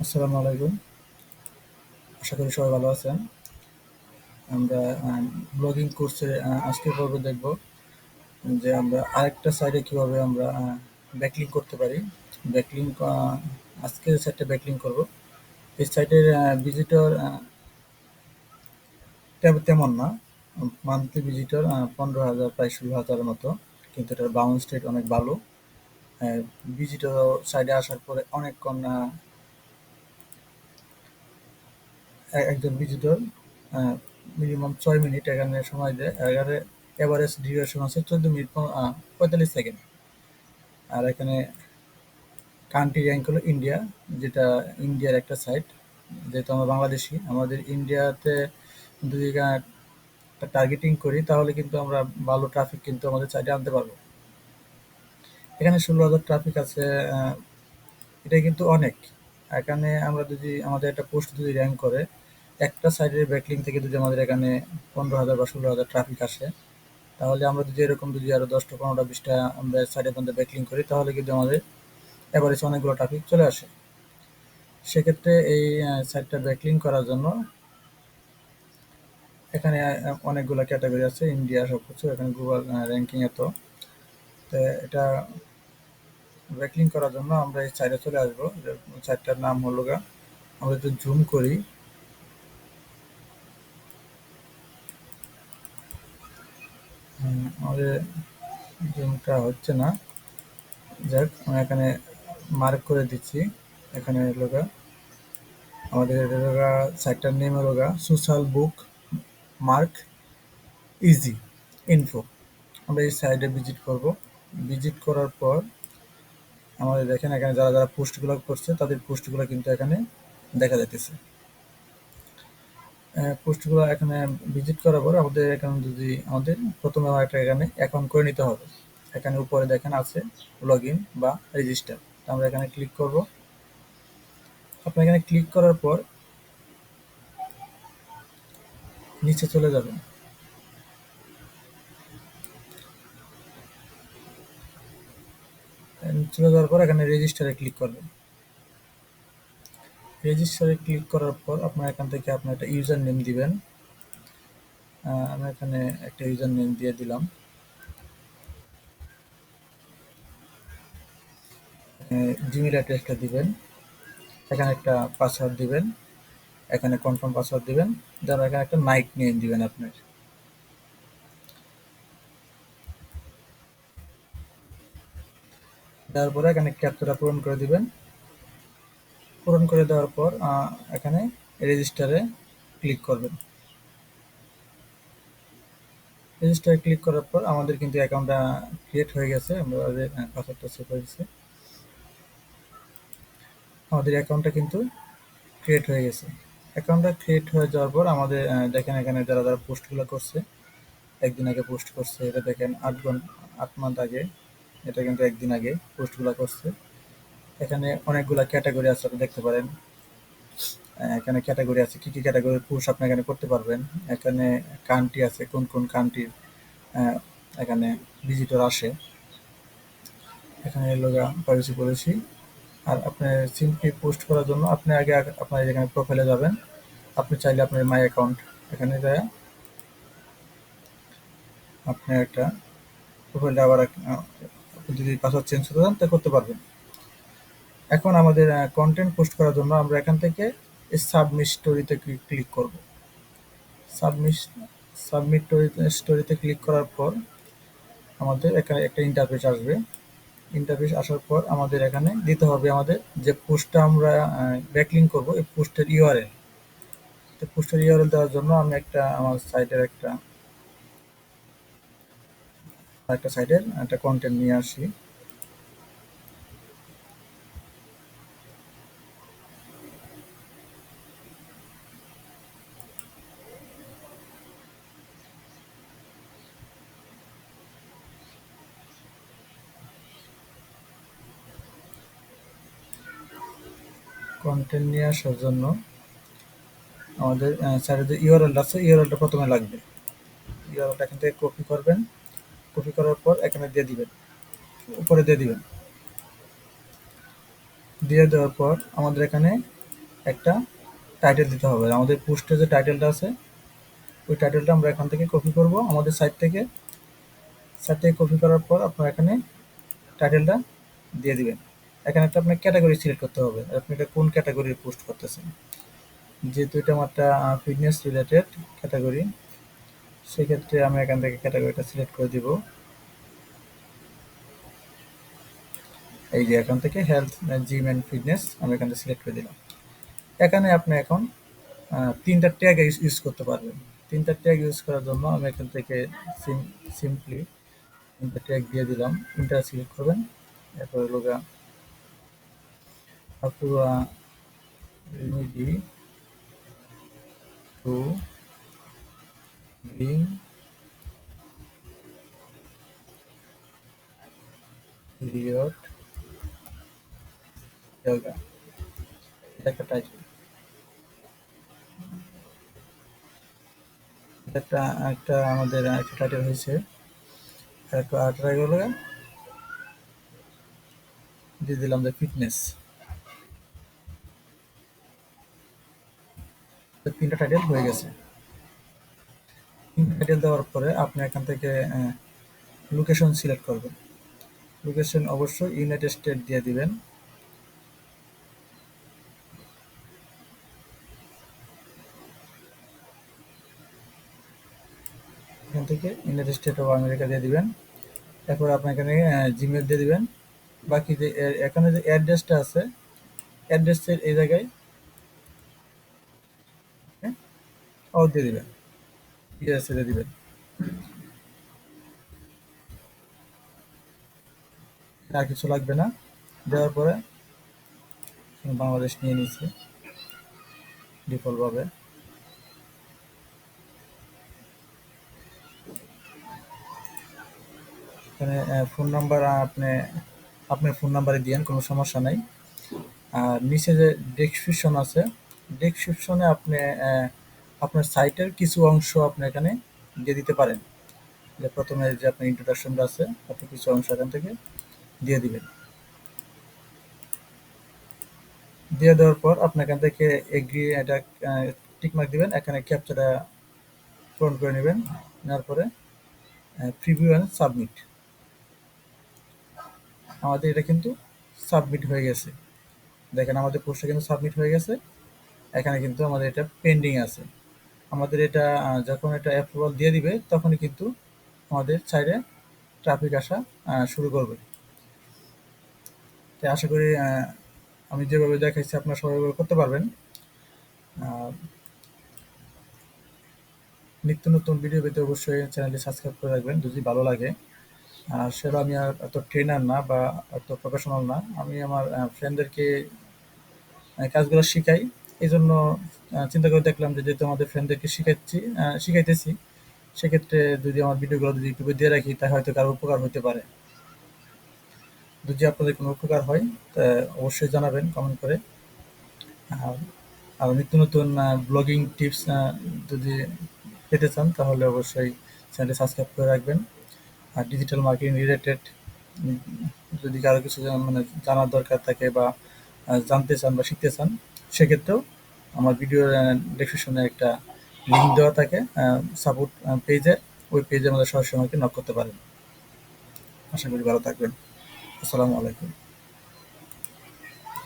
আসসালামু আলাইকুম। আশা করি সবাই ভালো আছেন। আমরা ব্লগিং কোর্সের আজকের পর্বে দেখব যে আমরা আরেকটা সাইটে কিভাবে আমরা ব্যাকলিং করতে পারি। ব্যাকলিং আজকের সাইটটা ব্যাকলিং করব। এই সাইটের ভিজিটর তেমন না, মান্থলি ভিজিটর 15,000 প্রায় 16,000-এর মতো, কিন্তু এটার বাউন্স রেট অনেক ভালো। ভিজিটর সাইডে আসার পরে অনেকক্ষণ একজন ভিজিটর মিনিমাম 6 মিনিট এখানে সময় দেয়। এখানে এভারেজ ডিউরেশন আছে 14 মিনিট 45 সেকেন্ড। আর এখানে কান্ট্রি র্যাঙ্ক হলো ইন্ডিয়া, যেটা ইন্ডিয়ার একটা সাইট। যেহেতু আমরা বাংলাদেশি, আমাদের ইন্ডিয়াতে যদি টার্গেটিং করি তাহলে কিন্তু আমরা ভালো ট্রাফিক কিন্তু আমাদের সাইটে আনতে পারবো। এখানে 16,000 ট্রাফিক আছে। আহ, এটা কিন্তু অনেক। এখানে আমরা যদি আমাদের একটা পোস্ট যদি র্যাঙ্ক করে, একটা সাইটের ব্যাকলিং থেকে যদি আমাদের এখানে 15,000 বা 16,000 ট্রাফিক আসে, তাহলে আমরা যদি এরকম যদি আরো 10টা 15টা 20টা আমরা সাইডের মধ্যে ব্যাকলিং করি তাহলে কিন্তু আমাদের এভারেজ অনেকগুলো ট্রাফিক চলে আসে। সেক্ষেত্রে এই সাইটটা ব্যাকলিং করার জন্য এখানে অনেকগুলো ক্যাটাগরি আছে, ইন্ডিয়া সবকিছু এখানে গুগল র্যাঙ্কিং এত। তো এটা ব্যাকলিং করার জন্য আমরা এই সাইটে চলে আসবো। সাইটটার নাম হলো আমরা যদি জুম করি, আমাদের জুমটা হচ্ছে না। যাক, আমি এখানে মার্ক করে দিচ্ছি। এখানে লোগা আমাদের সাইটটার নেম হলো সোশ্যাল বুক মার্ক ইজি ইনফো। আমরা এই সাইটে ভিজিট করব। ভিজিট করার পর আমাদের দেখেন এখানে যারা যারা পোস্টগুলো করছে তাদের পোস্টগুলো কিন্তু এখানে দেখা যাইতেছে। পোস্টগুলো এখানে ভিজিট করার পর আমাদের এখানে যদি আমাদের প্রথমে আমার একটা এখানে অ্যাকাউন্ট করে নিতে হবে। এখানে উপরে দেখেন আছে লগ ইন বা রেজিস্টার। আমরা এখানে ক্লিক করব। আপনি এখানে ক্লিক করার পর নিচে চলে যাবেন। চলে যাওয়ার পর এখানে রেজিস্টারে ক্লিক করবেন। রেজিস্টারে ক্লিক করার পর আপনার এখান থেকে আপনার একটা ইউজার নেম দিবেন। আমি এখানে একটা ইউজার নেম দিয়ে দিলাম। জিমেল অ্যাড্রেসটা দিবেন। এখানে একটা পাসওয়ার্ড দিবেন। এখানে কনফার্ম পাসওয়ার্ড দিবেন। দেওয়ার এখানে একটা নাইক নেম দিবেন আপনার। দেওয়ার পরে এখানে ক্যাপচাটা পূরণ করে দিবেন। পূরণ করে দেওয়ার পর এখানে রেজিস্টারে ক্লিক করবেন। রেজিস্টারে ক্লিক করার পর আমাদের কিন্তু অ্যাকাউন্টটা ক্রিয়েট হয়ে গেছে। আমরা পাসওয়ার্ডটা সেভ হয়ে গেছে। আমাদের অ্যাকাউন্টটা কিন্তু ক্রিয়েট হয়ে গেছে। অ্যাকাউন্টটা ক্রিয়েট হয়ে যাওয়ার পর আমাদের দেখেন এখানে যারা যারা পোস্টগুলো করছে, একদিন আগে পোস্ট করছে, এটা দেখেন 8 মান্থ আগে, এটা কিন্তু একদিন আগে পোস্টগুলো করছে। এখানে অনেকগুলা ক্যাটাগরি আছে, আপনি দেখতে পারেন। এখানে ক্যাটাগরি আছে, কি কি ক্যাটাগরির পোস্ট আপনি এখানে করতে পারবেন। এখানে কান্ট্রি আছে, কোন কোন কান্ট্রির এখানে ভিজিটর আসে। এখানে লোগা প্রাইভেসি পলিসি। আর আপনি সিম্পলি পোস্ট করার জন্য আপনি আগে আপনার এখানে প্রোফাইলে যাবেন। আপনি চাইলে আপনার মাই অ্যাকাউন্ট এখানে যায় আপনি একটা প্রোফাইলটা আবার আপনি যদি পাসওয়ার্ড চেঞ্জ করতে চান তা করতে পারবেন। এখন আমাদের কন্টেন্ট পোস্ট করার জন্য আমরা এখান থেকে সাবমিট স্টোরিতে ক্লিক করব। সাবমিট সাবমিট স্টোরিতে ক্লিক করার পর আমাদের এখানে একটা ইন্টারফেস আসবে। ইন্টারফেস আসার পর আমাদের এখানে দিতে হবে আমাদের যে পোস্টটা আমরা ব্যাকলিং করব, এই পোস্টের ইউআরএল। তো পোস্টের ইউআরএল দেওয়ার জন্য আমি আমার সাইটের একটা সাইটের একটা কন্টেন্ট নিয়ে আসি। কন্টেন্ট নিয়ে আসার জন্য আমাদের সাইটের যে ইউআরএল আছে, ইউআরএলটা প্রথমে লাগবে। ইউআরএলটা এখান থেকে কপি করবেন। কপি করার পর এখানে দিয়ে দিবেন, উপরে দিয়ে দিবেন। দিয়ে দেওয়ার পর আমাদের এখানে একটা টাইটেল দিতে হবে। আমাদের পোস্টে যে টাইটেলটা আছে ওই টাইটেলটা আমরা এখান থেকে কপি করব আমাদের সাইট থেকে কপি করার পর আপনার এখানে টাইটেলটা দিয়ে দিবেন। এখানে একটা আপনার ক্যাটাগরি সিলেক্ট করতে হবে, আপনি এটা কোন ক্যাটাগরির পোস্ট করতেছেন। যেহেতু এটা আমার একটা ফিটনেস রিলেটেড ক্যাটাগরি, সেক্ষেত্রে আমি এখান থেকে ক্যাটাগরিটা সিলেক্ট করে দিব। এই যে এখান থেকে হেলথ, জিম অ্যান্ড ফিটনেস আমি এখান থেকে সিলেক্ট করে দিলাম। এখানে আপনি এখন তিনটা ট্যাগ ইউজ করতে পারবেন। তিনটা ট্যাগ ইউজ করার জন্য আমি এখান থেকে সিম্পলি তিনটা ট্যাগ দিয়ে দিলাম। তিনটা সিলেক্ট করবেন, এরপর হলো আপুয়া remedy to bring period yoga, এটা একটা টাইটেল। একটা একটা আমাদের একটা টাইটেল হয়েছে। আরেকটা হলো দিয়ে দিলাম যে ফিটনেস। তিনটা টাইটেল হয়ে গেছে। তিনটা টাইটেল দেওয়ার পরে আপনি এখান থেকে লোকেশন সিলেক্ট করবেন। লোকেশন অবশ্যই ইউনাইটেড স্টেট দিয়ে দিবেন। এখান থেকে ইউনাইটেড স্টেট অফ আমেরিকা দিয়ে দিবেন। এরপর আপনি এখানে জিমেল দিয়ে দিবেন। বাকি যে এখানে যে অ্যাড্রেসটা আছে, অ্যাড্রেসের এই জায়গায় দিয়ে দিবেন, ইউএসএ দিয়ে দিবেন। আর কিছু লাগবে না। দেওয়ার পরে বাংলাদেশ নিয়ে নিচ্ছে ডিফল্টভাবে। এখানে ফোন নাম্বার আপনি আপনার ফোন নাম্বারে দিয়েন, কোনো সমস্যা নাই। আর নিচে যে ডেসক্রিপশন আছে, ডেসক্রিপশনে আপনি আপনার সাইটের কিছু অংশ আপনি এখানে দিয়ে দিতে পারেন। যে প্রথমে যে আপনার ইন্ট্রোডাকশনটা আছে, আপনি কিছু অংশ এখান থেকে দিয়ে দিবেন। দিয়ে দেওয়ার পর আপনি এখান থেকে এগ্রি এটা টিকমার্ক দিবেন। এখানে ক্যাপচারটা পূরণ করে নেবেন। নেওয়ার পরে প্রিভিউ অ্যান্ড সাবমিট। আমাদের এটা কিন্তু সাবমিট হয়ে গেছে। দেখেন আমাদের পোস্টটা কিন্তু সাবমিট হয়ে গেছে। এখানে কিন্তু আমাদের এটা পেন্ডিং আছে। আমাদের এটা যখন এটা অ্যাপ্রুভাল দিয়ে দিবে তখনই কিন্তু আমাদের সাইডে ট্রাফিক আসা শুরু করবে। তাই আশা করি আমি যেভাবে দেখাইছি আপনারা সবাই করতে পারবেন। আর নিত্য নতুন ভিডিও পেতে অবশ্যই চ্যানেলটি সাবস্ক্রাইব করে রাখবেন যদি ভালো লাগে। আসলে আমি আর এত ট্রেনার না বা এত প্রফেশনাল না, আমি আমার ফ্রেন্ডদেরকে কাজগুলো শিখাই। এই জন্য চিন্তা করে দেখলাম যে যেহেতু আমাদের ফ্রেন্ডদেরকে শিখাইতেছি, সেক্ষেত্রে যদি আমার ভিডিওগুলো যদি ইউটিউবে দিয়ে রাখি তাহলে হয়তো কারো উপকার হতে পারে। যদি আপনাদের কোনো উপকার হয় তা অবশ্যই জানাবেন কমেন্ট করে। আর আরও নিত্য নতুন ব্লগিং টিপস যদি পেতে চান তাহলে অবশ্যই চ্যানেলটি সাবস্ক্রাইব করে রাখবেন। আর ডিজিটাল মার্কেটিং রিলেটেড যদি কারো কিছু মানে জানার দরকার থাকে বা জানতে চান বা শিখতে চান, সেক্ষেত্রেও আমার ভিডিওর ডেসক্রিপশনে একটা লিঙ্ক দেওয়া থাকে সাপোর্ট পেজে। ওই পেজে আমাদের সরাসরি আমাকে নক করতে পারেন। আশা করি ভালো থাকবেন। আসসালামু আলাইকুম।